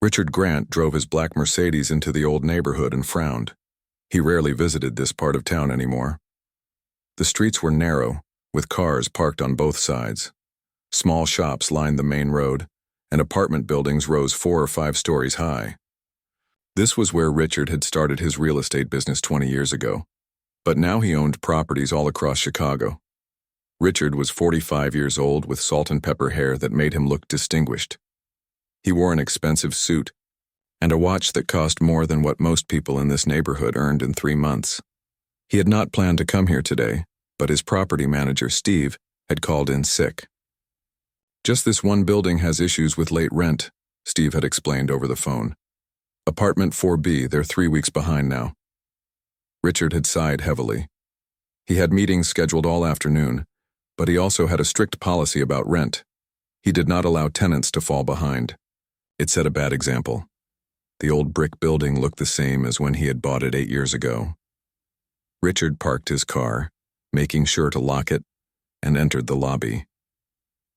Richard Grant drove his black Mercedes into the old neighborhood and frowned. He rarely visited this part of town anymore. The streets were narrow, with cars parked on both sides. Small shops lined the main road, and apartment buildings rose 4 or 5 stories high. This was where Richard had started his real estate business 20 years ago, but now he owned properties all across Chicago. Richard was 45 years old with salt and pepper hair that made him look distinguished. He wore an expensive suit and a watch that cost more than what most people in this neighborhood earned in 3 months. He had not planned to come here today, but his property manager, Steve, had called in sick. "Just this one building has issues with late rent," Steve had explained over the phone. "Apartment 4B, they're 3 weeks behind now." Richard had sighed heavily. He had meetings scheduled all afternoon, but he also had a strict policy about rent. He did not allow tenants to fall behind. It set a bad example. The old brick building looked the same as when he had bought it 8 years ago. Richard parked his car, making sure to lock it, and entered the lobby.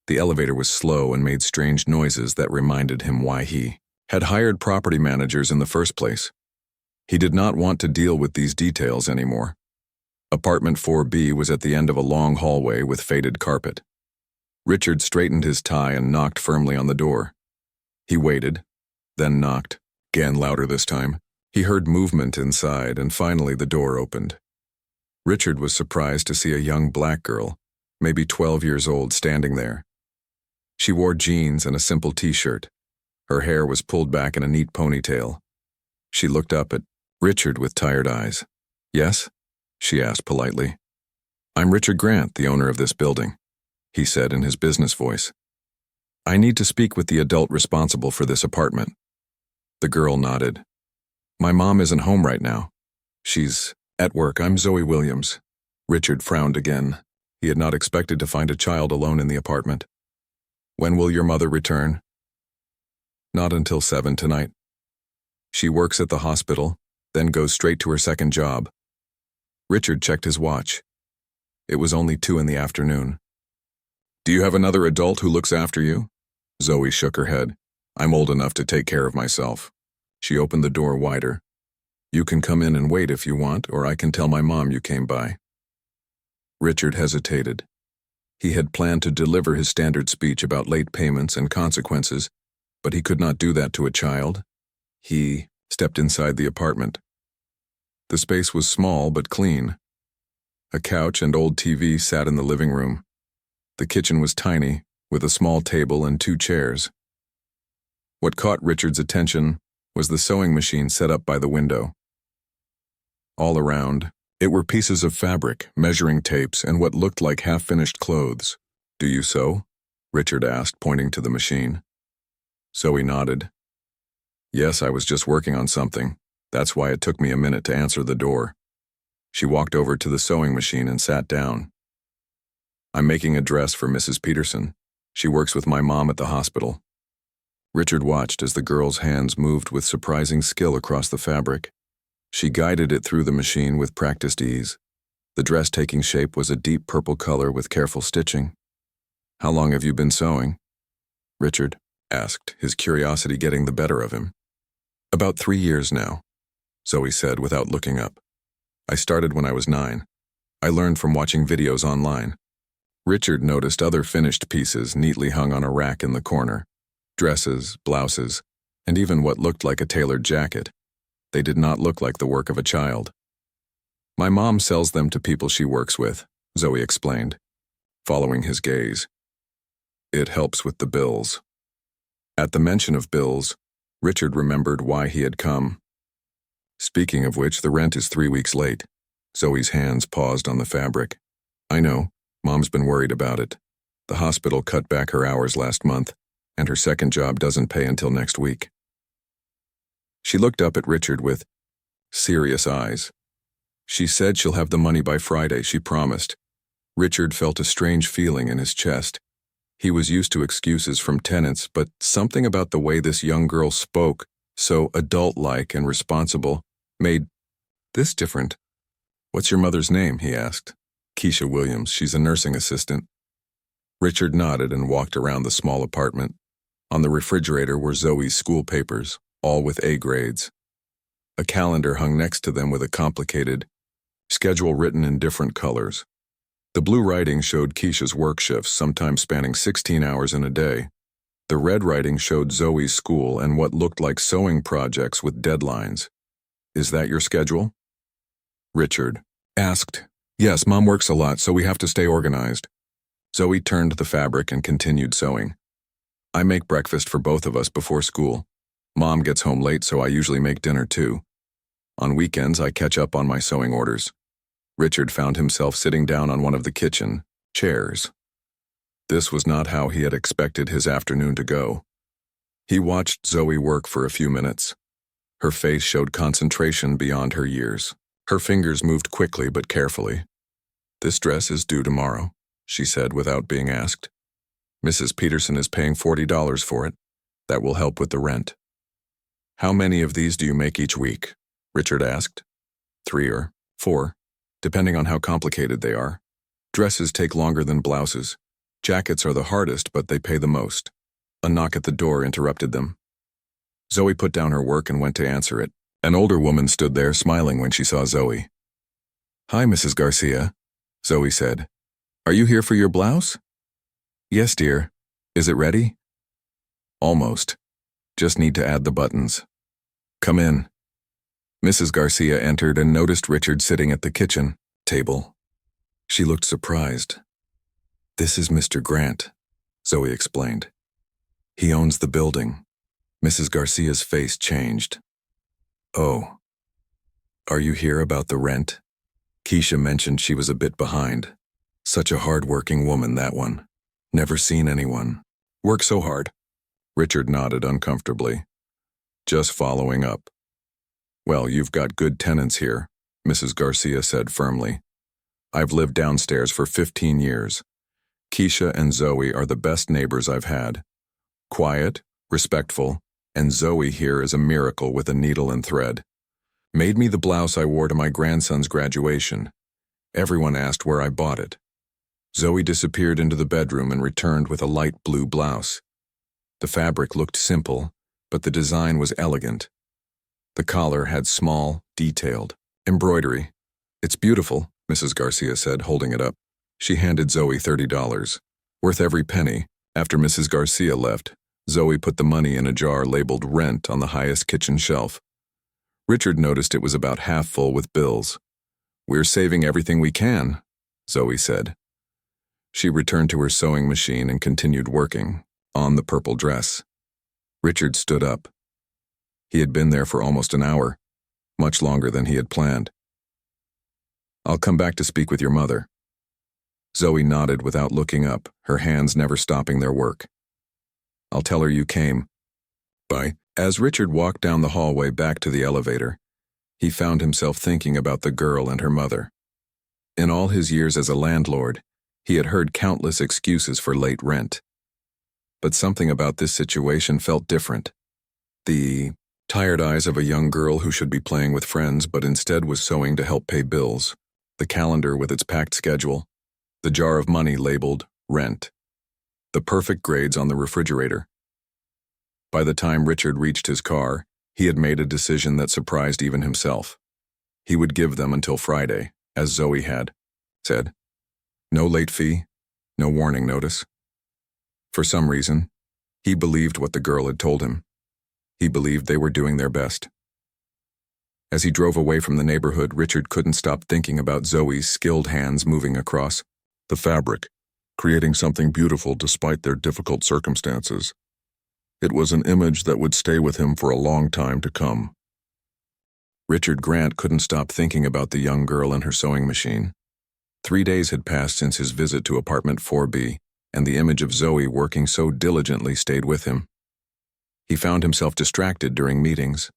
The elevator was slow and made strange noises that reminded him why he had hired property managers in the first place. He did not want to deal with these details anymore. Apartment 4B was at the end of a long hallway with faded carpet. Richard straightened his tie and knocked firmly on the door. He waited, then knocked, again louder this time. He heard movement inside, and finally the door opened. Richard was surprised to see a young black girl, maybe 12 years old, standing there. She wore jeans and a simple t-shirt. Her hair was pulled back in a neat ponytail. She looked up at Richard with tired eyes. "Yes?" she asked politely. "I'm Richard Grant, the owner of this building," he said in his business voice. "I need to speak with the adult responsible for this apartment." The girl nodded. "My mom isn't home right now. She's at work. I'm Zoe Williams." Richard frowned again. He had not expected to find a child alone in the apartment. "When will your mother return?" "Not until 7 tonight. She works at the hospital, then goes straight to her second job." Richard checked his watch. It was only 2 in the afternoon. "Do you have another adult who looks after you?" Zoe shook her head. "I'm old enough to take care of myself." She opened the door wider. "You can come in and wait if you want, or I can tell my mom you came by." Richard hesitated. He had planned to deliver his standard speech about late payments and consequences, but he could not do that to a child. He stepped inside the apartment. The space was small but clean. A couch and old TV sat in the living room. The kitchen was tiny, with a small table and 2 chairs. What caught Richard's attention was the sewing machine set up by the window. All around, it were pieces of fabric, measuring tapes, and what looked like half-finished clothes. "Do you sew?" Richard asked, pointing to the machine. Zoe nodded. "Yes, I was just working on something. That's why it took me a minute to answer the door." She walked over to the sewing machine and sat down. "I'm making a dress for Mrs. Peterson. She works with my mom at the hospital." Richard watched as the girl's hands moved with surprising skill across the fabric. She guided it through the machine with practiced ease. The dress taking shape was a deep purple color with careful stitching. "How long have you been sewing?" Richard asked, his curiosity getting the better of him. "About 3 years now," Zoe said without looking up. "I started when I was 9. I learned from watching videos online." Richard noticed other finished pieces neatly hung on a rack in the corner. Dresses, blouses, and even what looked like a tailored jacket. They did not look like the work of a child. "My mom sells them to people she works with," Zoe explained, following his gaze. "It helps with the bills." At the mention of bills, Richard remembered why he had come. "Speaking of which, the rent is 3 weeks late." Zoe's hands paused on the fabric. "I know. Mom's been worried about it. The hospital cut back her hours last month, and her second job doesn't pay until next week." She looked up at Richard with serious eyes. "She said she'll have the money by Friday, she promised." Richard felt a strange feeling in his chest. He was used to excuses from tenants, but something about the way this young girl spoke, so adult-like and responsible, made this different. "What's your mother's name?" he asked. "Keisha Williams. She's a nursing assistant." Richard nodded and walked around the small apartment. On the refrigerator were Zoe's school papers, all with A grades. A calendar hung next to them with a complicated schedule written in different colors. The blue writing showed Keisha's work shifts, sometimes spanning 16 hours in a day. The red writing showed Zoe's school and what looked like sewing projects with deadlines. "Is that your schedule?" Richard asked. "Yes, Mom works a lot, so we have to stay organized." Zoe turned the fabric and continued sewing. "I make breakfast for both of us before school. Mom gets home late, so I usually make dinner too. On weekends, I catch up on my sewing orders." Richard found himself sitting down on one of the kitchen chairs. This was not how he had expected his afternoon to go. He watched Zoe work for a few minutes. Her face showed concentration beyond her years. Her fingers moved quickly but carefully. "This dress is due tomorrow," she said without being asked. "Mrs. Peterson is paying $40 for it. That will help with the rent." "How many of these do you make each week?" Richard asked. 3 or 4, depending on how complicated they are. Dresses take longer than blouses. Jackets are the hardest, but they pay the most. A knock at the door interrupted them. Zoe put down her work and went to answer it. An older woman stood there, smiling when she saw Zoe. "Hi, Mrs. Garcia," Zoe said. "Are you here for your blouse?" "Yes, dear. Is it ready?" "Almost. Just need to add the buttons." "Come in." Mrs. Garcia entered and noticed Richard sitting at the kitchen table. She looked surprised. "This is Mr. Grant," Zoe explained. "He owns the building." Mrs. Garcia's face changed. "Oh. Are you here about the rent?" Keisha mentioned she was a bit behind. Such a hard-working woman, that one. Never seen anyone work so hard. Richard nodded uncomfortably. "Just following up." "Well, you've got good tenants here," Mrs. Garcia said firmly. "I've lived downstairs for 15 years. Keisha and Zoe are the best neighbors I've had. Quiet, respectful, and Zoe here is a miracle with a needle and thread. Made me the blouse I wore to my grandson's graduation. Everyone asked where I bought it." Zoe disappeared into the bedroom and returned with a light blue blouse. The fabric looked simple, but the design was elegant. The collar had small, detailed embroidery. "It's beautiful," Mrs. Garcia said, holding it up. She handed Zoe $30, worth every penny. After Mrs. Garcia left, Zoe put the money in a jar labeled rent on the highest kitchen shelf. Richard noticed it was about half full with bills. "We're saving everything we can," Zoe said. She returned to her sewing machine and continued working on the purple dress. Richard stood up. He had been there for almost an hour, much longer than he had planned. "I'll come back to speak with your mother." Zoe nodded without looking up, her hands never stopping their work. "I'll tell her you came." Bye. As Richard walked down the hallway back to the elevator, he found himself thinking about the girl and her mother. In all his years as a landlord, he had heard countless excuses for late rent. But something about this situation felt different. The tired eyes of a young girl who should be playing with friends but instead was sewing to help pay bills, the calendar with its packed schedule, the jar of money labeled rent, the perfect grades on the refrigerator. By the time Richard reached his car, he had made a decision that surprised even himself. He would give them until Friday, as Zoe had said. No late fee, no warning notice. For some reason, he believed what the girl had told him. He believed they were doing their best. As he drove away from the neighborhood, Richard couldn't stop thinking about Zoe's skilled hands moving across the fabric, creating something beautiful despite their difficult circumstances. It was an image that would stay with him for a long time to come. Richard Grant couldn't stop thinking about the young girl and her sewing machine. 3 days had passed since his visit to apartment 4B, and the image of Zoe working so diligently stayed with him. He found himself distracted during meetings,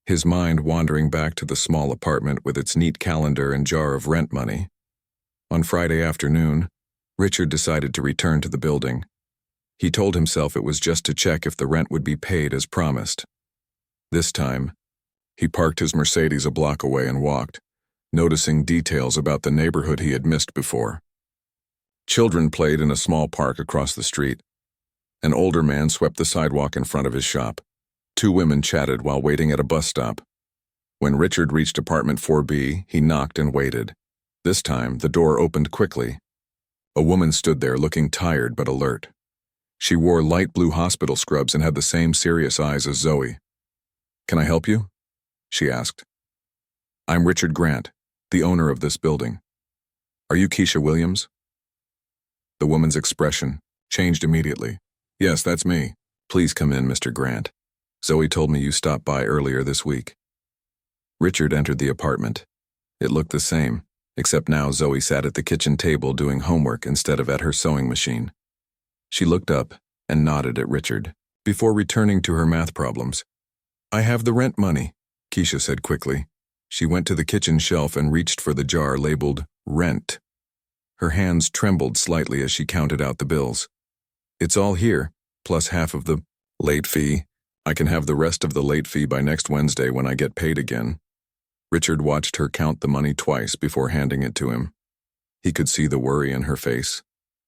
his mind wandering back to the small apartment with its neat calendar and jar of rent money. On Friday afternoon, Richard decided to return to the building. He told himself it was just to check if the rent would be paid as promised. This time, he parked his Mercedes a block away and walked, noticing details about the neighborhood he had missed before. Children played in a small park across the street. An older man swept the sidewalk in front of his shop. Two women chatted while waiting at a bus stop. When Richard reached apartment 4B, he knocked and waited. This time, the door opened quickly. A woman stood there looking tired but alert. She wore light blue hospital scrubs and had the same serious eyes as Zoe. "Can I help you?" she asked. "I'm Richard Grant, the owner of this building. Are you Keisha Williams?" The woman's expression changed immediately. "Yes, that's me. Please come in, Mr. Grant. Zoe told me you stopped by earlier this week." Richard entered the apartment. It looked the same, except now Zoe sat at the kitchen table doing homework instead of at her sewing machine. She looked up and nodded at Richard, before returning to her math problems. "I have the rent money," Keisha said quickly. She went to the kitchen shelf and reached for the jar labeled rent. Her hands trembled slightly as she counted out the bills. "It's all here, plus half of the late fee. I can have the rest of the late fee by next Wednesday when I get paid again." Richard watched her count the money twice before handing it to him. He could see the worry in her face,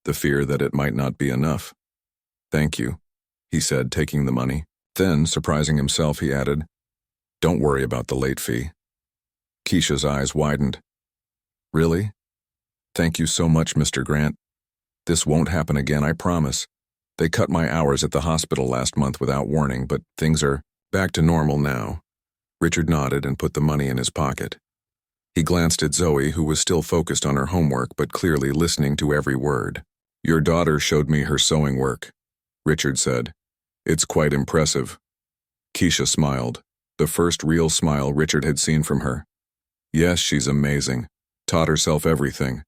the fear that it might not be enough. "Thank you," he said, taking the money. Then, surprising himself, he added, "Don't worry about the late fee." Keisha's eyes widened. "Really? Thank you so much, Mr. Grant. This won't happen again, I promise. They cut my hours at the hospital last month without warning, but things are back to normal now." Richard nodded and put the money in his pocket. He glanced at Zoe, who was still focused on her homework but clearly listening to every word. "Your daughter showed me her sewing work," Richard said. "It's quite impressive." Keisha smiled, the first real smile Richard had seen from her. "Yes, she's amazing. Taught herself everything.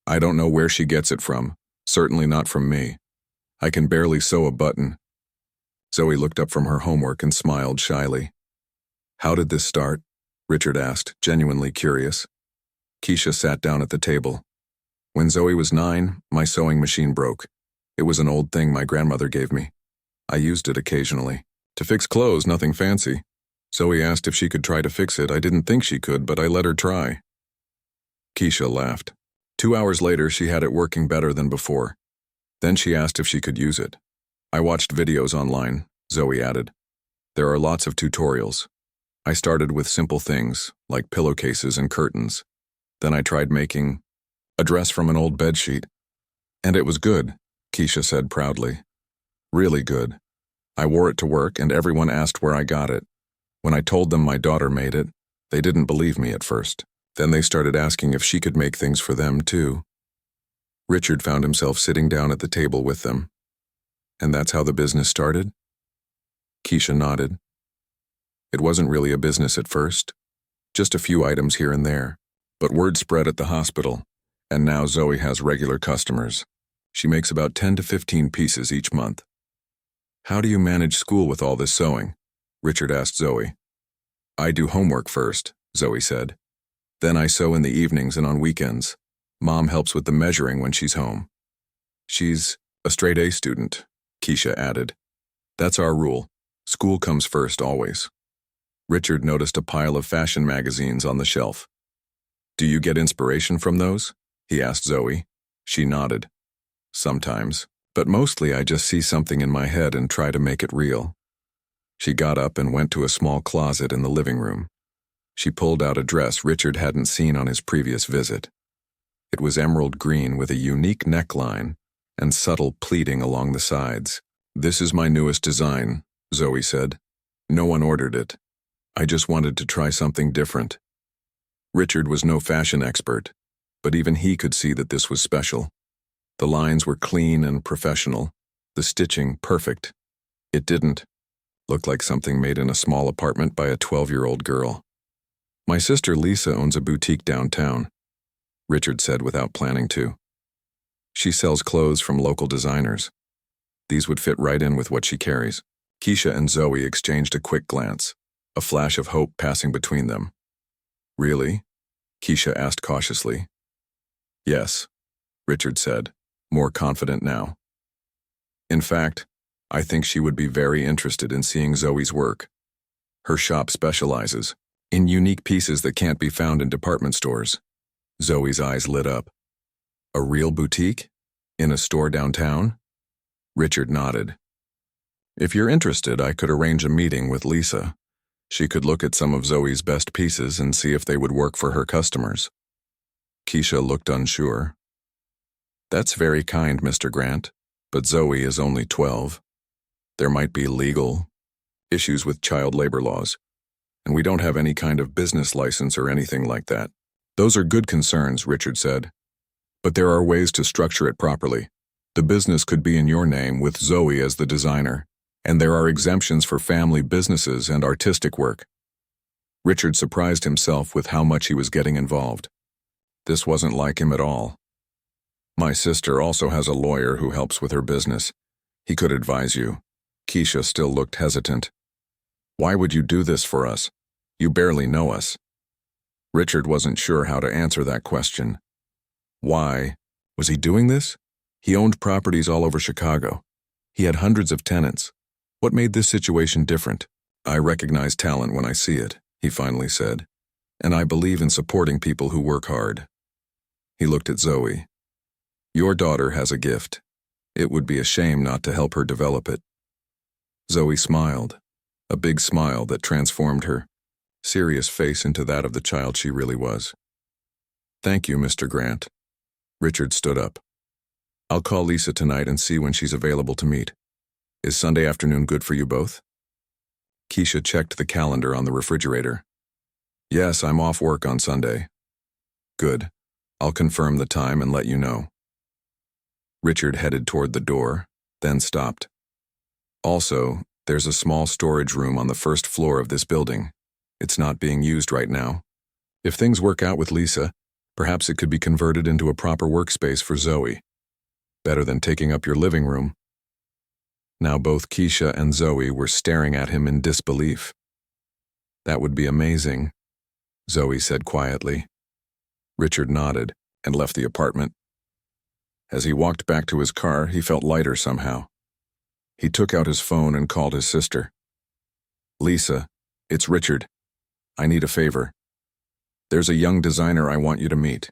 I don't know where she gets it from, certainly not from me. I can barely sew a button." Zoe looked up from her homework and smiled shyly. "How did this start?" Richard asked, genuinely curious. Keisha sat down at the table. "When Zoe was 9, my sewing machine broke. It was an old thing my grandmother gave me. I used it occasionally. To fix clothes, nothing fancy. Zoe asked if she could try to fix it. I didn't think she could, but I let her try." Keisha laughed. 2 hours later, she had it working better than before. Then she asked if she could use it. "I watched videos online," Zoe added. "There are lots of tutorials. I started with simple things, like pillowcases and curtains. Then I tried making a dress from an old bedsheet. And it was good," Keisha said proudly. "Really good. I wore it to work and everyone asked where I got it. When I told them my daughter made it, they didn't believe me at first. Then they started asking if she could make things for them too." Richard found himself sitting down at the table with them. "And that's how the business started?" Keisha nodded. "It wasn't really a business at first, just a few items here and there. But word spread at the hospital, and now Zoe has regular customers. She makes about 10 to 15 pieces each month." "How do you manage school with all this sewing?" Richard asked Zoe. "I do homework first," Zoe said. "Then I sew in the evenings and on weekends. Mom helps with the measuring when she's home." "She's a straight A student," Keisha added. "That's our rule. School comes first always." Richard noticed a pile of fashion magazines on the shelf. "Do you get inspiration from those?" he asked Zoe. She nodded. "Sometimes, but mostly I just see something in my head and try to make it real." She got up and went to a small closet in the living room. She pulled out a dress Richard hadn't seen on his previous visit. It was emerald green with a unique neckline and subtle pleating along the sides. "This is my newest design," Zoe said. "No one ordered it. I just wanted to try something different." Richard was no fashion expert, but even he could see that this was special. The lines were clean and professional, the stitching perfect. It didn't look like something made in a small apartment by a 12-year-old girl. "My sister Lisa owns a boutique downtown," Richard said without planning to. "She sells clothes from local designers. These would fit right in with what she carries." Keisha and Zoe exchanged a quick glance, a flash of hope passing between them. "Really?" Keisha asked cautiously. "Yes," Richard said, more confident now. "In fact, I think she would be very interested in seeing Zoe's work. Her shop specializes in unique pieces that can't be found in department stores." Zoe's eyes lit up. "A real boutique? In a store downtown?" Richard nodded. If you're interested, I could arrange a meeting with Lisa. She could look at some of Zoe's best pieces and see if they would work for her customers. Keisha looked unsure. That's very kind, Mr. Grant, but Zoe is only 12. There might be legal issues with child labor laws, and we don't have any kind of business license or anything like that. Those are good concerns, Richard said, but there are ways to structure it properly. The business could be in your name with Zoe as the designer, and there are exemptions for family businesses and artistic work. Richard surprised himself with how much he was getting involved. This wasn't like him at all. My sister also has a lawyer who helps with her business. He could advise you. Keisha still looked hesitant. Why would you do this for us? You barely know us. Richard wasn't sure how to answer that question. Why? Was he doing this? He owned properties all over Chicago. He had hundreds of tenants. What made this situation different? I recognize talent when I see it, he finally said, and I believe in supporting people who work hard. He looked at Zoe. Your daughter has a gift. It would be a shame not to help her develop it. Zoe smiled, a big smile that transformed her serious face into that of the child she really was. Thank you, Mr. Grant. Richard stood up. I'll call Lisa tonight and see when she's available to meet. Is Sunday afternoon good for you both? Keisha checked the calendar on the refrigerator. Yes, I'm off work on Sunday. Good. I'll confirm the time and let you know. Richard headed toward the door, then stopped. Also, there's a small storage room on the first floor of this building. It's not being used right now. If things work out with Lisa, perhaps it could be converted into a proper workspace for Zoe. Better than taking up your living room. Now both Keisha and Zoe were staring at him in disbelief. That would be amazing, Zoe said quietly. Richard nodded and left the apartment. As he walked back to his car, he felt lighter somehow. He took out his phone and called his sister. Lisa, it's Richard. I need a favor. There's a young designer I want you to meet.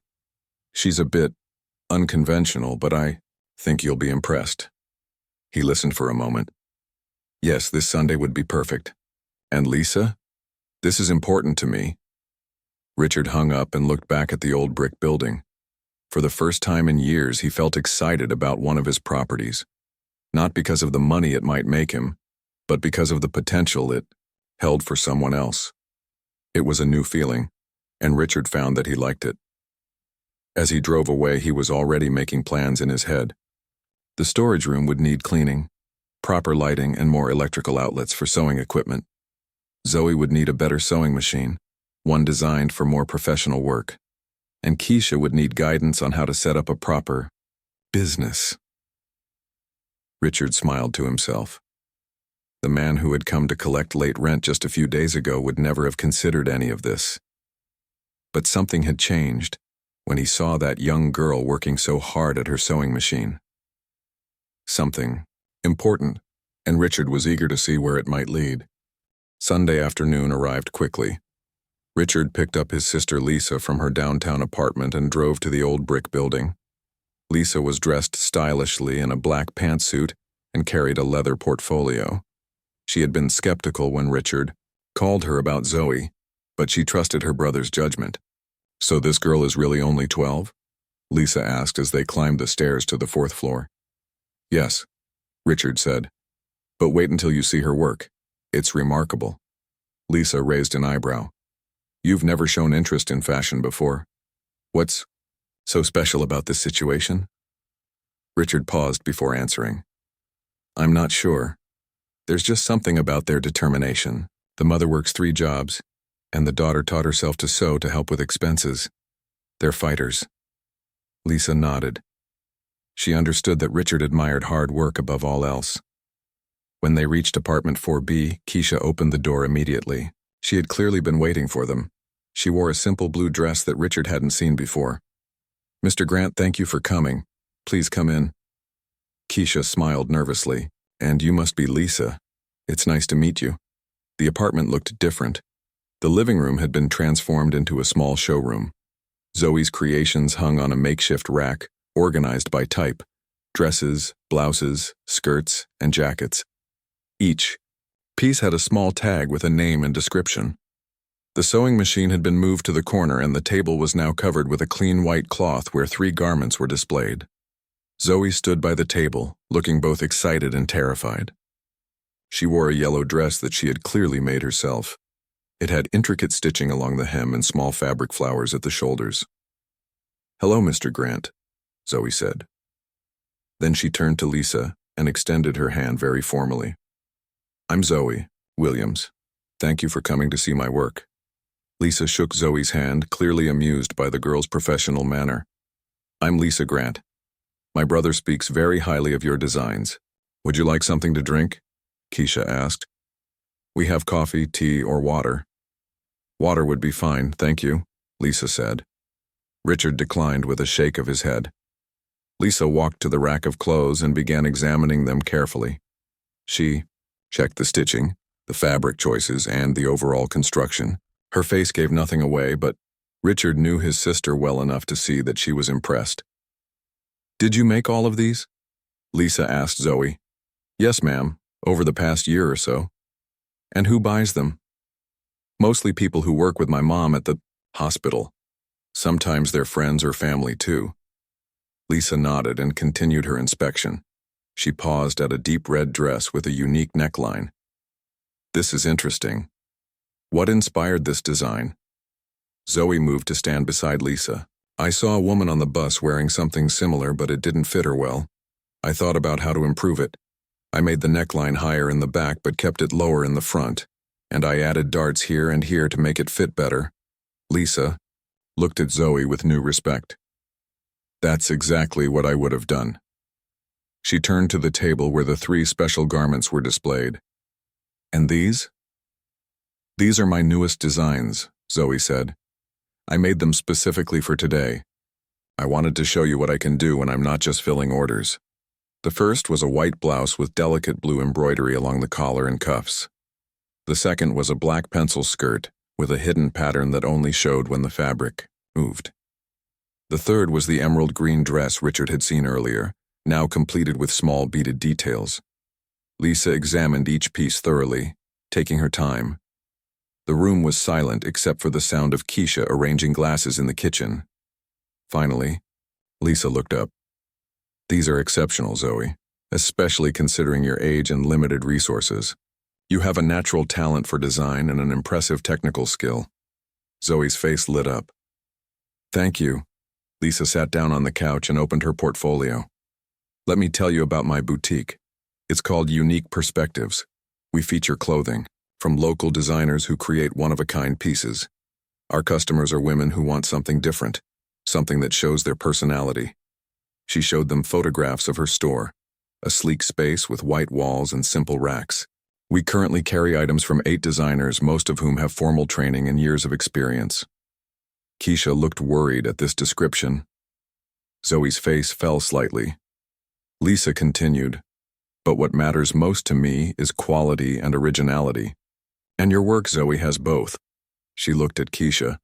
She's a bit unconventional, but I think you'll be impressed. He listened for a moment. Yes, this Sunday would be perfect. And Lisa? This is important to me. Richard hung up and looked back at the old brick building. For the first time in years, he felt excited about one of his properties. Not because of the money it might make him, but because of the potential it held for someone else. It was a new feeling, and Richard found that he liked it. As he drove away, he was already making plans in his head. The storage room would need cleaning, proper lighting, and more electrical outlets for sewing equipment. Zoe would need a better sewing machine, one designed for more professional work. And Keisha would need guidance on how to set up a proper business. Richard smiled to himself. The man who had come to collect late rent just a few days ago would never have considered any of this. But something had changed when he saw that young girl working so hard at her sewing machine. Something important, and Richard was eager to see where it might lead. Sunday afternoon arrived quickly. Richard picked up his sister Lisa from her downtown apartment and drove to the old brick building. Lisa was dressed stylishly in a black pantsuit and carried a leather portfolio. She had been skeptical when Richard called her about Zoe, but she trusted her brother's judgment. So this girl is really only 12? Lisa asked as they climbed the stairs to the 4th floor. Yes, Richard said. But wait until you see her work. It's remarkable. Lisa raised an eyebrow. You've never shown interest in fashion before. What's so special about this situation? Richard paused before answering. I'm not sure. There's just something about their determination. The mother works 3 jobs, and the daughter taught herself to sew to help with expenses. They're fighters. Lisa nodded. She understood that Richard admired hard work above all else. When they reached apartment 4B, Keisha opened the door immediately. She had clearly been waiting for them. She wore a simple blue dress that Richard hadn't seen before. Mr. Grant, thank you for coming. Please come in. Keisha smiled nervously. And you must be Lisa. It's nice to meet you. The apartment looked different. The living room had been transformed into a small showroom. Zoe's creations hung on a makeshift rack, organized by type. dresses, blouses, skirts, and jackets. Each piece had a small tag with a name and description. The sewing machine had been moved to the corner and the table was now covered with a clean white cloth where 3 garments were displayed. Zoe stood by the table, looking both excited and terrified. She wore a yellow dress that she had clearly made herself. It had intricate stitching along the hem and small fabric flowers at the shoulders. "Hello, Mr. Grant," Zoe said. Then she turned to Lisa and extended her hand very formally. "I'm Zoe Williams. Thank you for coming to see my work." Lisa shook Zoe's hand, clearly amused by the girl's professional manner. "I'm Lisa Grant. My brother speaks very highly of your designs. Would you like something to drink?" Keisha asked. "We have coffee, tea, or water." "Water would be fine, thank you," Lisa said. Richard declined with a shake of his head. Lisa walked to the rack of clothes and began examining them carefully. She checked the stitching, the fabric choices, and the overall construction. Her face gave nothing away, but Richard knew his sister well enough to see that she was impressed. "Did you make all of these?" Lisa asked Zoe. "Yes, ma'am, over the past year or so." "And who buys them?" "Mostly people who work with my mom at the hospital. Sometimes their friends or family, too." Lisa nodded and continued her inspection. She paused at a deep red dress with a unique neckline. "This is interesting. What inspired this design?" Zoe moved to stand beside Lisa. "I saw a woman on the bus wearing something similar, but it didn't fit her well. I thought about how to improve it. I made the neckline higher in the back but kept it lower in the front, and I added darts here and here to make it fit better." Lisa looked at Zoe with new respect. "That's exactly what I would have done." She turned to the table where the 3 special garments were displayed. "And these?" "These are my newest designs," Zoe said. "I made them specifically for today. I wanted to show you what I can do when I'm not just filling orders." The first was a white blouse with delicate blue embroidery along the collar and cuffs. The second was a black pencil skirt with a hidden pattern that only showed when the fabric moved. The third was the emerald green dress Richard had seen earlier, now completed with small beaded details. Lisa examined each piece thoroughly, taking her time. The room was silent except for the sound of Keisha arranging glasses in the kitchen. Finally, Lisa looked up. "These are exceptional, Zoe, especially considering your age and limited resources. You have a natural talent for design and an impressive technical skill." Zoe's face lit up. "Thank you." Lisa sat down on the couch and opened her portfolio. "Let me tell you about my boutique. It's called Unique Perspectives. We feature clothing from local designers who create one-of-a-kind pieces. Our customers are women who want something different, something that shows their personality." She showed them photographs of her store, a sleek space with white walls and simple racks. "We currently carry items from 8 designers, most of whom have formal training and years of experience." Keisha looked worried at this description. Zoe's face fell slightly. Lisa continued, "But what matters most to me is quality and originality. And your work, Zoe, has both." She looked at Keisha.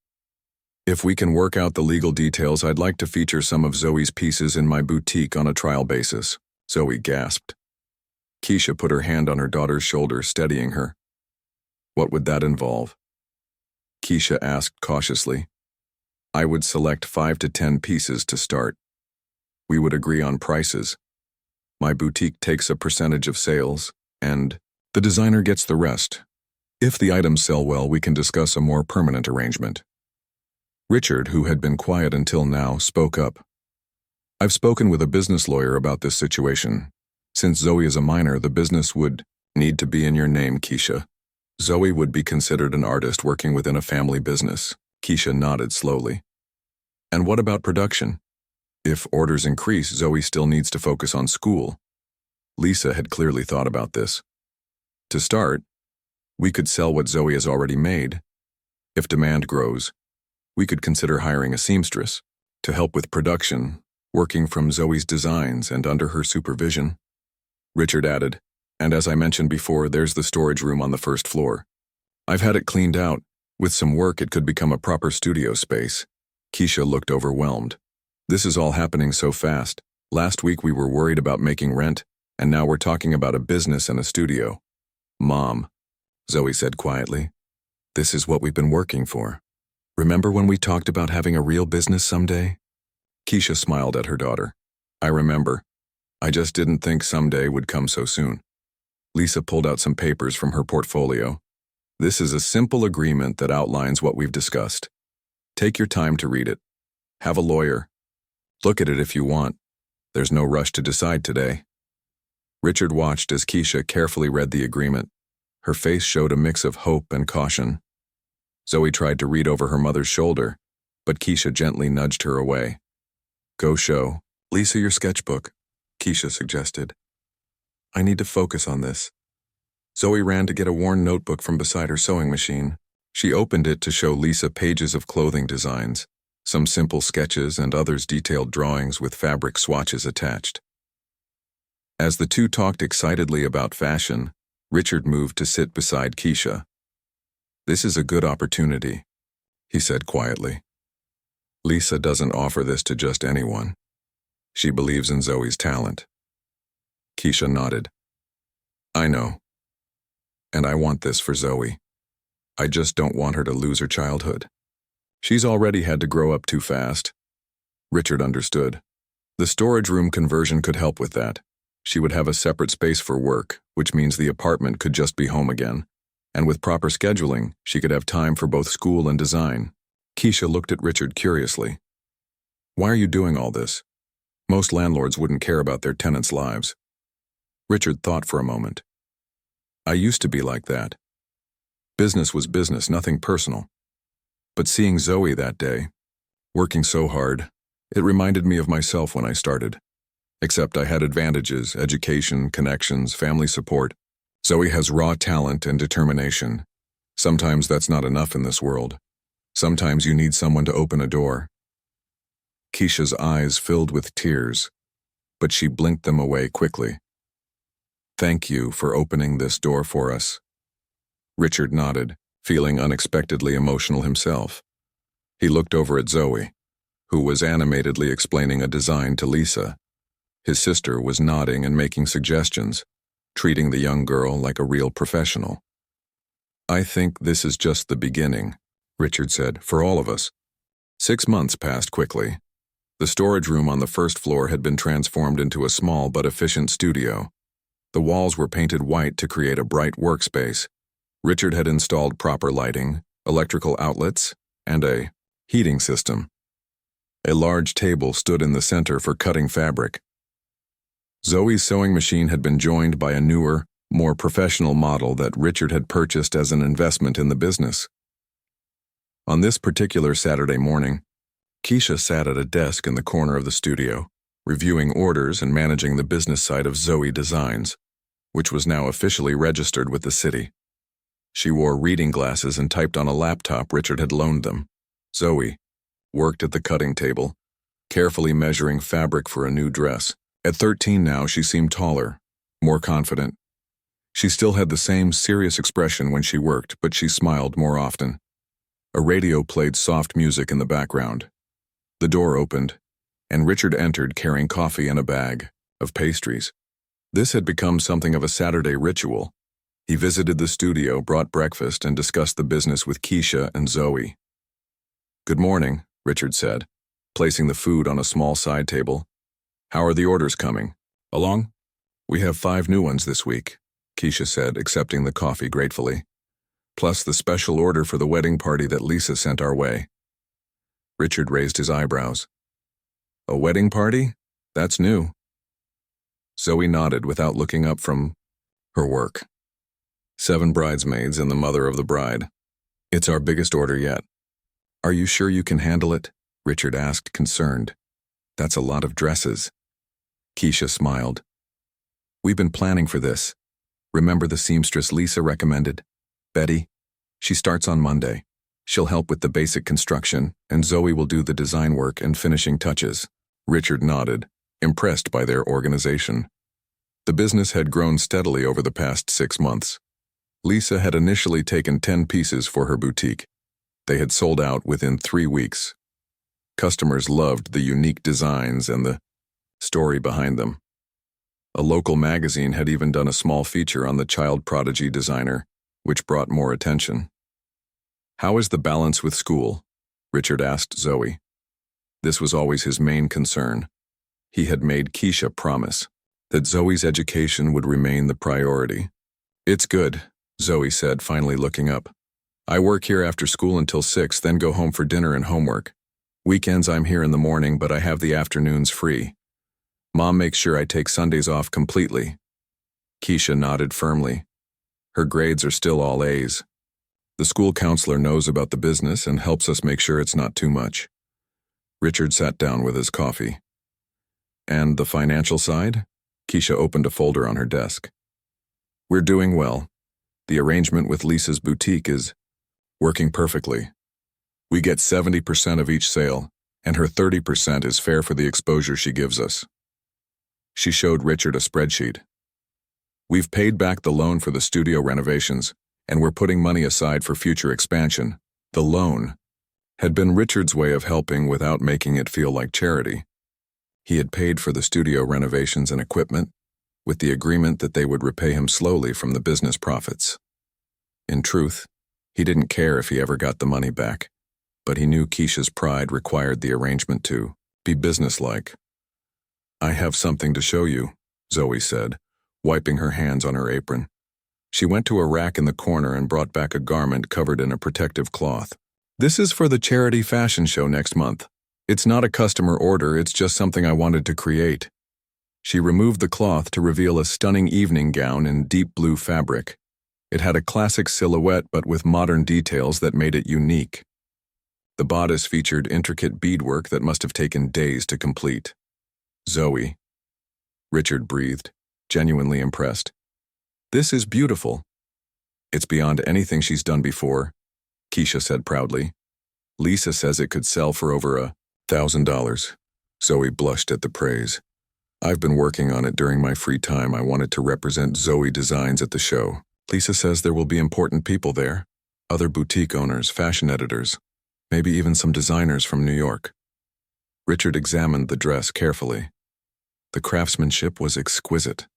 "If we can work out the legal details, I'd like to feature some of Zoe's pieces in my boutique on a trial basis." Zoe gasped. Keisha put her hand on her daughter's shoulder, steadying her. "What would that involve?" Keisha asked cautiously. "I would select 5 to 10 pieces to start. We would agree on prices. My boutique takes a percentage of sales, and the designer gets the rest. If the items sell well, we can discuss a more permanent arrangement." Richard, who had been quiet until now, spoke up. "I've spoken with a business lawyer about this situation. Since Zoe is a minor, the business would need to be in your name, Keisha. Zoe would be considered an artist working within a family business." Keisha nodded slowly. "And what about production? If orders increase, Zoe still needs to focus on school." Lisa had clearly thought about this. "To start, we could sell what Zoe has already made. If demand grows, we could consider hiring a seamstress to help with production, working from Zoe's designs and under her supervision." Richard added, "And as I mentioned before, there's the storage room on the first floor. I've had it cleaned out. With some work, it could become a proper studio space." Keisha looked overwhelmed. "This is all happening so fast. Last week we were worried about making rent, and now we're talking about a business and a studio. Mom, Zoe said quietly, this is what we've been working for. Remember when we talked about having a real business someday? Keisha smiled at her daughter. I remember. I just didn't think someday would come so soon. Lisa pulled out some papers from her portfolio. This is a simple agreement that outlines what we've discussed. Take your time to read it. Have a lawyer. Look at it if you want. There's no rush to decide today. Richard watched as Keisha carefully read the agreement. Her face showed a mix of hope and caution. Zoe tried to read over her mother's shoulder, but Keisha gently nudged her away. Go show Lisa your sketchbook, Keisha suggested. I need to focus on this. Zoe ran to get a worn notebook from beside her sewing machine. She opened it to show Lisa pages of clothing designs, some simple sketches and others detailed drawings with fabric swatches attached. As the two talked excitedly about fashion, Richard moved to sit beside Keisha. This is a good opportunity, he said quietly. Lisa doesn't offer this to just anyone. She believes in Zoe's talent. Keisha nodded. I know. And I want this for Zoe. I just don't want her to lose her childhood. She's already had to grow up too fast. Richard understood. The storage room conversion could help with that. She would have a separate space for work, which means the apartment could just be home again. And with proper scheduling, she could have time for both school and design. Keisha looked at Richard curiously. Why are you doing all this? Most landlords wouldn't care about their tenants' lives. Richard thought for a moment. I used to be like that. Business was business, nothing personal. But seeing Zoe that day, working so hard, it reminded me of myself when I started. Except I had advantages, education, connections, family support. Zoe has raw talent and determination. Sometimes that's not enough in this world. Sometimes you need someone to open a door. Keisha's eyes filled with tears, but she blinked them away quickly. Thank you for opening this door for us. Richard nodded, feeling unexpectedly emotional himself. He looked over at Zoe, who was animatedly explaining a design to Lisa. His sister was nodding and making suggestions, treating the young girl like a real professional. I think this is just the beginning, Richard said, for all of us. 6 months passed quickly. The storage room on the first floor had been transformed into a small but efficient studio. The walls were painted white to create a bright workspace. Richard had installed proper lighting, electrical outlets, and a heating system. A large table stood in the center for cutting fabric. Zoe's sewing machine had been joined by a newer, more professional model that Richard had purchased as an investment in the business. On this particular Saturday morning, Keisha sat at a desk in the corner of the studio, reviewing orders and managing the business side of Zoe Designs, which was now officially registered with the city. She wore reading glasses and typed on a laptop Richard had loaned them. Zoe worked at the cutting table, carefully measuring fabric for a new dress. At 13 now, she seemed taller, more confident. She still had the same serious expression when she worked, but she smiled more often. A radio played soft music in the background. The door opened, and Richard entered carrying coffee and a bag of pastries. This had become something of a Saturday ritual. He visited the studio, brought breakfast, and discussed the business with Keisha and Zoe. Good morning, Richard said, placing the food on a small side table. How are the orders coming? Along? We have 5 new ones this week, Keisha said, accepting the coffee gratefully. Plus the special order for the wedding party that Lisa sent our way. Richard raised his eyebrows. A wedding party? That's new. Zoe nodded without looking up from her work. 7 bridesmaids and the mother of the bride. It's our biggest order yet. Are you sure you can handle it? Richard asked, concerned. That's a lot of dresses. Keisha smiled. We've been planning for this. Remember the seamstress Lisa recommended? Betty? She starts on Monday. She'll help with the basic construction, and Zoe will do the design work and finishing touches. Richard nodded, impressed by their organization. The business had grown steadily over the past 6 months. Lisa had initially taken 10 pieces for her boutique. They had sold out within 3 weeks. Customers loved the unique designs and the story behind them. A local magazine had even done a small feature on the child prodigy designer, which brought more attention. "How is the balance with school?" Richard asked Zoe. This was always his main concern. He had made Keisha promise that Zoe's education would remain the priority. "It's good," Zoe said, finally looking up. "I work here after school until 6, then go home for dinner and homework. Weekends I'm here in the morning, but I have the afternoons free. Mom makes sure I take Sundays off completely." Keisha nodded firmly. Her grades are still all A's. The school counselor knows about the business and helps us make sure it's not too much. Richard sat down with his coffee. "And the financial side?" Keisha opened a folder on her desk. "We're doing well. The arrangement with Lisa's boutique is working perfectly. We get 70% of each sale, and her 30% is fair for the exposure she gives us." She showed Richard a spreadsheet. "We've paid back the loan for the studio renovations, and we're putting money aside for future expansion." The loan had been Richard's way of helping without making it feel like charity. He had paid for the studio renovations and equipment, with the agreement that they would repay him slowly from the business profits. In truth, he didn't care if he ever got the money back, but he knew Keisha's pride required the arrangement to be businesslike. "I have something to show you," Zoe said, wiping her hands on her apron. She went to a rack in the corner and brought back a garment covered in a protective cloth. "This is for the charity fashion show next month. It's not a customer order, it's just something I wanted to create." She removed the cloth to reveal a stunning evening gown in deep blue fabric. It had a classic silhouette but with modern details that made it unique. The bodice featured intricate beadwork that must have taken days to complete. "Zoe," Richard breathed, genuinely impressed. "This is beautiful." "It's beyond anything she's done before," Keisha said proudly. "Lisa says it could sell for over $1,000. Zoe blushed at the praise. "I've been working on it during my free time. I wanted to represent Zoe Designs at the show. Lisa says there will be important people there, other boutique owners, fashion editors, maybe even some designers from New York." Richard examined the dress carefully. The craftsmanship was exquisite.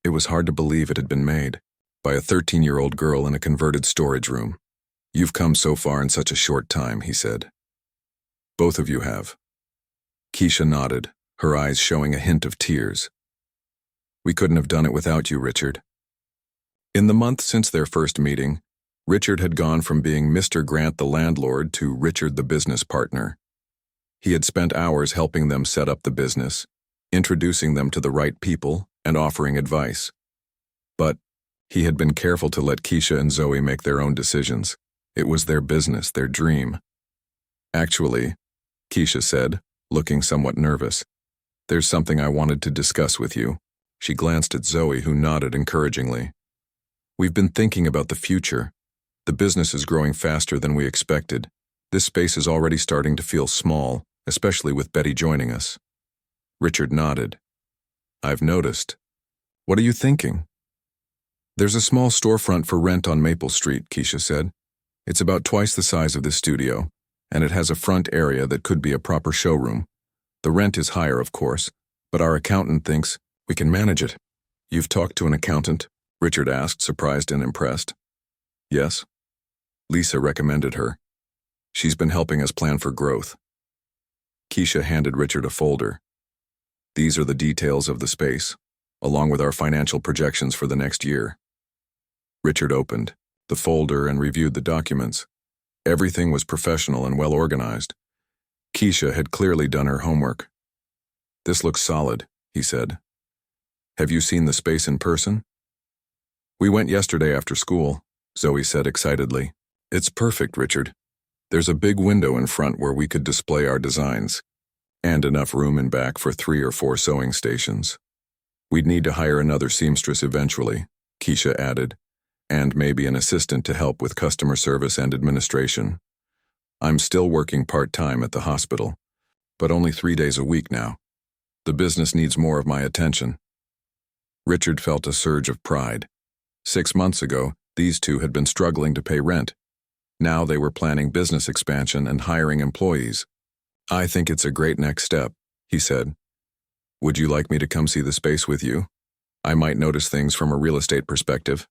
It was hard to believe it had been made by a 13-year-old girl in a converted storage room. "You've come so far in such a short time," he said. "Both of you have." Keisha nodded, her eyes showing a hint of tears. "We couldn't have done it without you, Richard." In the month since their first meeting, Richard had gone from being Mr. Grant the landlord to Richard the business partner. He had spent hours helping them set up the business, introducing them to the right people, and offering advice. But he had been careful to let Keisha and Zoe make their own decisions. It was their business, their dream. "Actually," Keisha said, looking somewhat nervous, "there's something I wanted to discuss with you." She glanced at Zoe, who nodded encouragingly. "We've been thinking about the future. The business is growing faster than we expected. This space is already starting to feel small, especially with Betty joining us." Richard nodded. "I've noticed. What are you thinking?" "There's a small storefront for rent on Maple Street," Keisha said. "It's about twice the size of this studio, and it has a front area that could be a proper showroom. The rent is higher, of course, but our accountant thinks we can manage it." "You've talked to an accountant?" Richard asked, surprised and impressed. "Yes. Lisa recommended her. She's been helping us plan for growth." Keisha handed Richard a folder. "These are the details of the space, along with our financial projections for the next year." Richard opened the folder and reviewed the documents. Everything was professional and well organized. Keisha had clearly done her homework. "This looks solid," he said. "Have you seen the space in person?" "We went yesterday after school," Zoe said excitedly. "It's perfect, Richard. There's a big window in front where we could display our designs, and enough room in back for 3 or 4 sewing stations. We'd need to hire another seamstress eventually," Keisha added, "and maybe an assistant to help with customer service and administration. I'm still working part-time at the hospital, but only 3 days a week now. The business needs more of my attention." Richard felt a surge of pride. 6 months ago, these two had been struggling to pay rent. Now they were planning business expansion and hiring employees. "I think it's a great next step," he said. Would you like me to come see the space with you? I might notice things from a real estate perspective.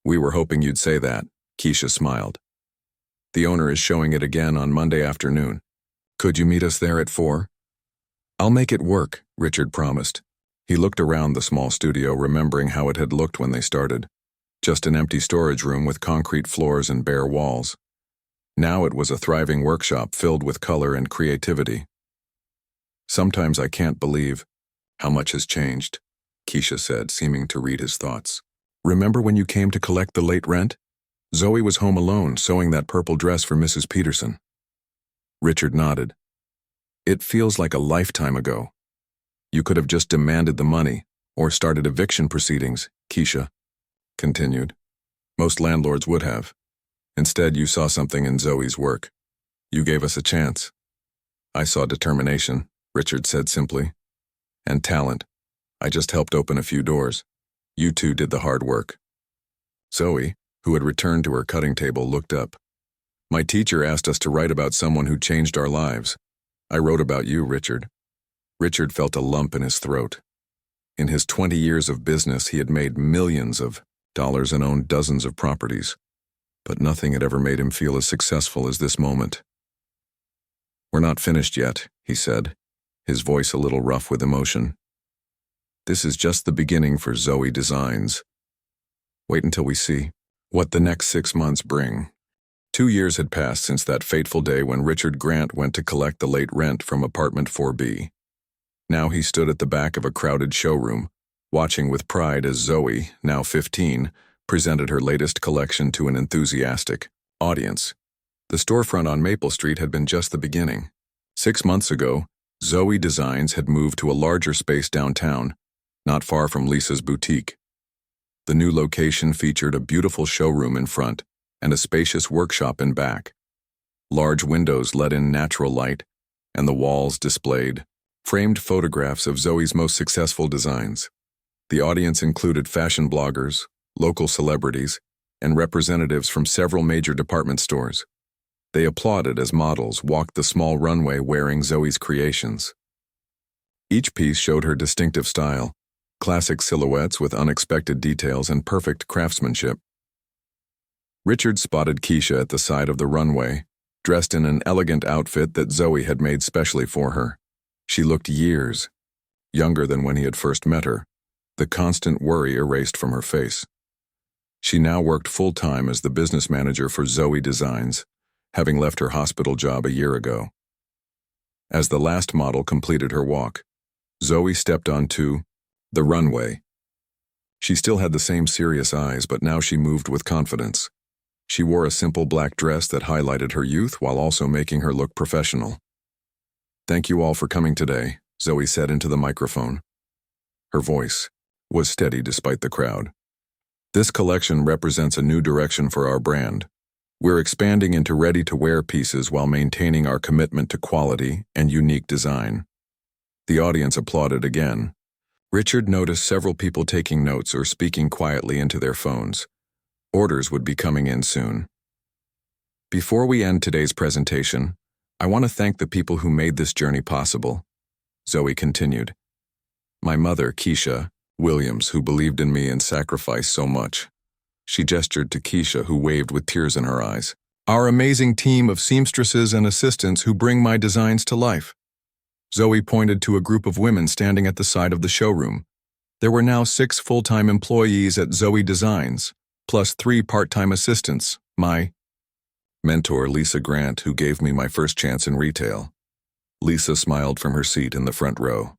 We were hoping you'd say that, Keisha smiled. The owner is showing it again on Monday afternoon. Could you meet us there at 4? I'll make it work, Richard promised. He looked around the small studio, remembering how it had looked when they started. Just an empty storage room with concrete floors and bare walls. Now it was a thriving workshop filled with color and creativity. Sometimes I can't believe how much has changed, Keisha said, seeming to read his thoughts. Remember when you came to collect the late rent? Zoe was home alone, sewing that purple dress for Mrs. Peterson. Richard nodded. It feels like a lifetime ago. You could have just demanded the money, or started eviction proceedings, Keisha continued. Most landlords would have. Instead, you saw something in Zoe's work. You gave us a chance. I saw determination, Richard said simply. And talent. I just helped open a few doors. You two did the hard work. Zoe, who had returned to her cutting table, looked up. My teacher asked us to write about someone who changed our lives. I wrote about you, Richard. Richard felt a lump in his throat. In his 20 years of business, he had made millions of dollars and owned dozens of properties, but nothing had ever made him feel as successful as this moment. We're not finished yet, he said, his voice a little rough with emotion. This is just the beginning for Zoe Designs. Wait until we see what the next 6 months bring. 2 years had passed since that fateful day when Richard Grant went to collect the late rent from apartment 4B. Now he stood at the back of a crowded showroom, watching with pride as Zoe, now 15, presented her latest collection to an enthusiastic audience. The storefront on Maple Street had been just the beginning. 6 months ago, Zoe Designs had moved to a larger space downtown, not far from Lisa's boutique. The new location featured a beautiful showroom in front and a spacious workshop in back. Large windows let in natural light, and the walls displayed framed photographs of Zoe's most successful designs. The audience included fashion bloggers, local celebrities, and representatives from several major department stores. They applauded as models walked the small runway wearing Zoe's creations. Each piece showed her distinctive style, classic silhouettes with unexpected details and perfect craftsmanship. Richard spotted Keisha at the side of the runway, dressed in an elegant outfit that Zoe had made specially for her. She looked years younger than when he had first met her, the constant worry erased from her face. She now worked full-time as the business manager for Zoe Designs, having left her hospital job a year ago. As the last model completed her walk, Zoe stepped onto the runway. She still had the same serious eyes, but now she moved with confidence. She wore a simple black dress that highlighted her youth while also making her look professional. Thank you all for coming today, Zoe said into the microphone. Her voice was steady despite the crowd. This collection represents a new direction for our brand. We're expanding into ready-to-wear pieces while maintaining our commitment to quality and unique design. The audience applauded again. Richard noticed several people taking notes or speaking quietly into their phones. Orders would be coming in soon. Before we end today's presentation, I want to thank the people who made this journey possible, Zoe continued. My mother, Keisha Williams, who believed in me and sacrificed so much. She gestured to Keisha, who waved with tears in her eyes. Our amazing team of seamstresses and assistants who bring my designs to life. Zoe pointed to a group of women standing at the side of the showroom. There were now 6 full-time employees at Zoe Designs, plus 3 part-time assistants, my mentor, Lisa Grant, who gave me my first chance in retail. Lisa smiled from her seat in the front row.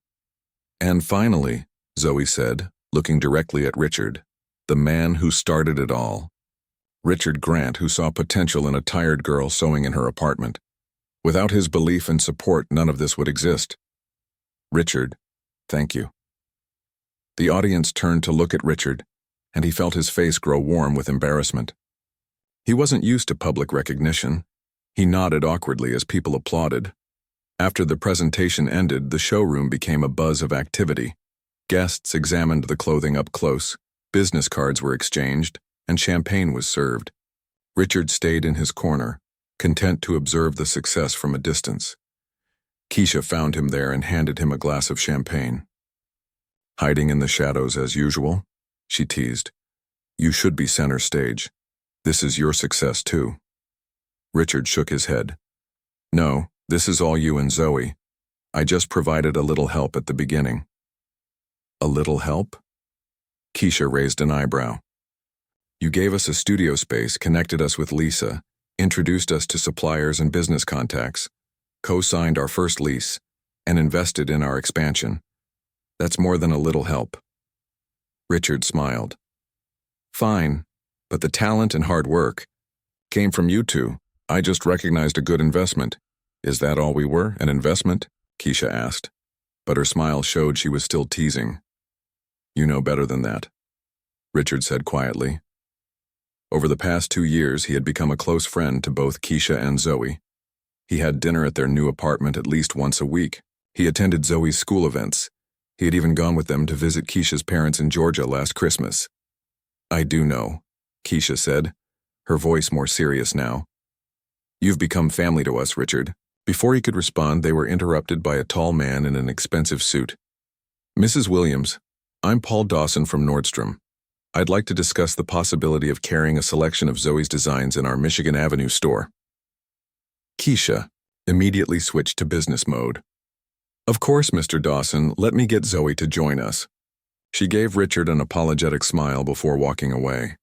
And finally, Zoe said, looking directly at Richard, the man who started it all. Richard Grant, who saw potential in a tired girl sewing in her apartment. Without his belief and support, none of this would exist. Richard, thank you. The audience turned to look at Richard, and he felt his face grow warm with embarrassment. He wasn't used to public recognition. He nodded awkwardly as people applauded. After the presentation ended, the showroom became a buzz of activity. Guests examined the clothing up close, business cards were exchanged, and champagne was served. Richard stayed in his corner, content to observe the success from a distance. Keisha found him there and handed him a glass of champagne. Hiding in the shadows as usual? She teased. You should be center stage. This is your success too. Richard shook his head. No, this is all you and Zoe. I just provided a little help at the beginning. A little help? Keisha raised an eyebrow. You gave us a studio space, connected us with Lisa, introduced us to suppliers and business contacts, co-signed our first lease, and invested in our expansion. That's more than a little help. Richard smiled. Fine, but the talent and hard work came from you two. I just recognized a good investment. Is that all we were, an investment? Keisha asked, but her smile showed she was still teasing. You know better than that, Richard said quietly. Over the past 2 years, he had become a close friend to both Keisha and Zoe. He had dinner at their new apartment at least once a week. He attended Zoe's school events. He had even gone with them to visit Keisha's parents in Georgia last Christmas. I do know, Keisha said, her voice more serious now. You've become family to us, Richard. Before he could respond, they were interrupted by a tall man in an expensive suit. Mrs. Williams, I'm Paul Dawson from Nordstrom. I'd like to discuss the possibility of carrying a selection of Zoe's designs in our Michigan Avenue store. Keisha immediately switched to business mode. Of course, Mr. Dawson, let me get Zoe to join us. She gave Richard an apologetic smile before walking away.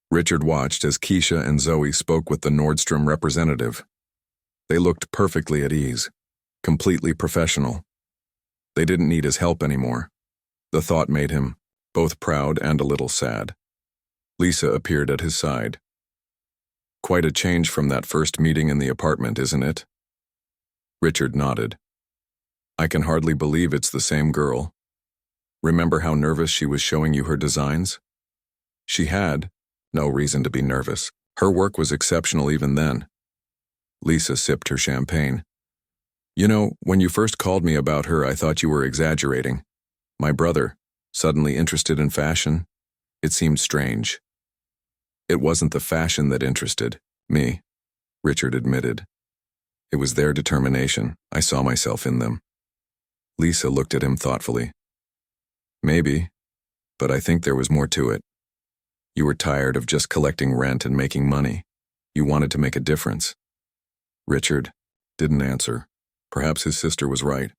Richard watched as Keisha and Zoe spoke with the Nordstrom representative. They looked perfectly at ease, completely professional. They didn't need his help anymore. The thought made him both proud and a little sad. Lisa appeared at his side. Quite a change from that first meeting in the apartment, isn't it? Richard nodded. I can hardly believe it's the same girl. Remember how nervous she was showing you her designs? She had no reason to be nervous. Her work was exceptional even then. Lisa sipped her champagne. You know, when you first called me about her, I thought you were exaggerating. My brother, suddenly interested in fashion? It seemed strange. It wasn't the fashion that interested me, Richard admitted. It was their determination. I saw myself in them. Lisa looked at him thoughtfully. Maybe, but I think there was more to it. You were tired of just collecting rent and making money. You wanted to make a difference. Richard didn't answer. Perhaps his sister was right.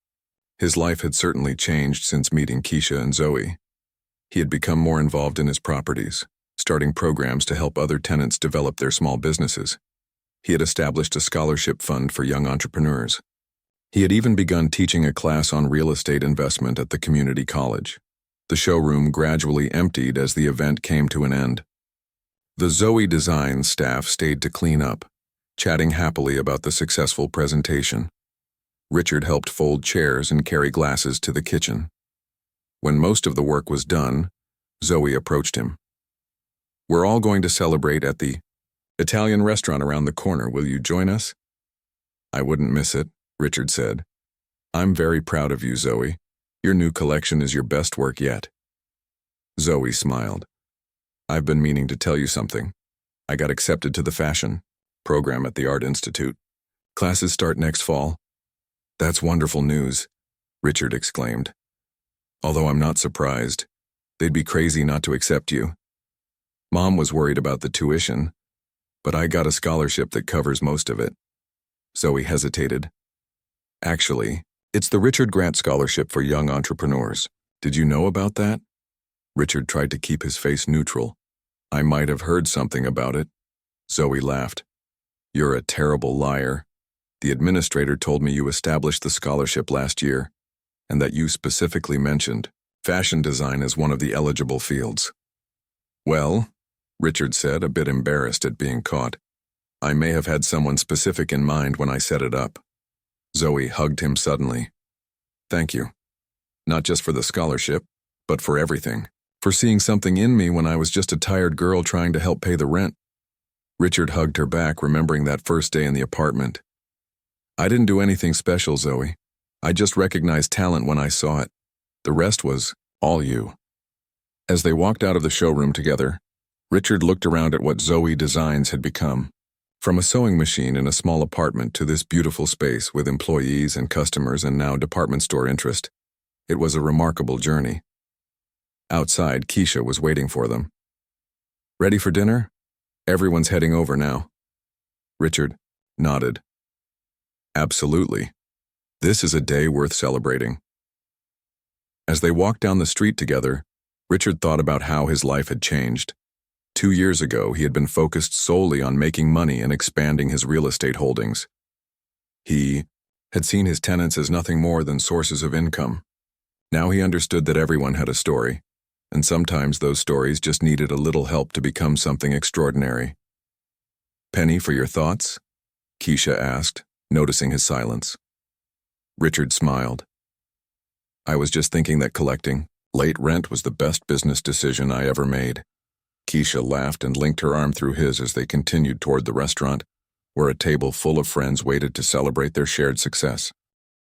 His life had certainly changed since meeting Keisha and Zoe. He had become more involved in his properties, starting programs to help other tenants develop their small businesses. He had established a scholarship fund for young entrepreneurs. He had even begun teaching a class on real estate investment at the community college. The showroom gradually emptied as the event came to an end. The Zoe Designs staff stayed to clean up, chatting happily about the successful presentation. Richard helped fold chairs and carry glasses to the kitchen. When most of the work was done, Zoe approached him. We're all going to celebrate at the Italian restaurant around the corner. Will you join us? I wouldn't miss it, Richard said. I'm very proud of you, Zoe. Your new collection is your best work yet. Zoe smiled. I've been meaning to tell you something. I got accepted to the fashion program at the Art Institute. Classes start next fall. That's wonderful news, Richard exclaimed. Although I'm not surprised. They'd be crazy not to accept you. Mom was worried about the tuition, but I got a scholarship that covers most of it. Zoe hesitated. Actually, it's the Richard Grant Scholarship for Young Entrepreneurs. Did you know about that? Richard tried to keep his face neutral. I might have heard something about it. Zoe laughed. You're a terrible liar. The administrator told me you established the scholarship last year, and that you specifically mentioned fashion design as one of the eligible fields. Well, Richard said, a bit embarrassed at being caught. I may have had someone specific in mind when I set it up. Zoe hugged him suddenly. Thank you. Not just for the scholarship, but for everything. For seeing something in me when I was just a tired girl trying to help pay the rent. Richard hugged her back, remembering that first day in the apartment. I didn't do anything special, Zoe. I just recognized talent when I saw it. The rest was all you. As they walked out of the showroom together, Richard looked around at what Zoe Designs had become. From a sewing machine in a small apartment to this beautiful space with employees and customers and now department store interest, it was a remarkable journey. Outside, Keisha was waiting for them. Ready for dinner? Everyone's heading over now. Richard nodded. Absolutely. This is a day worth celebrating. As they walked down the street together, Richard thought about how his life had changed. 2 years ago, he had been focused solely on making money and expanding his real estate holdings. He had seen his tenants as nothing more than sources of income. Now he understood that everyone had a story, and sometimes those stories just needed a little help to become something extraordinary. Penny, for your thoughts? Keisha asked, noticing his silence. Richard smiled. I was just thinking that collecting late rent was the best business decision I ever made. Keisha laughed and linked her arm through his as they continued toward the restaurant, where a table full of friends waited to celebrate their shared success.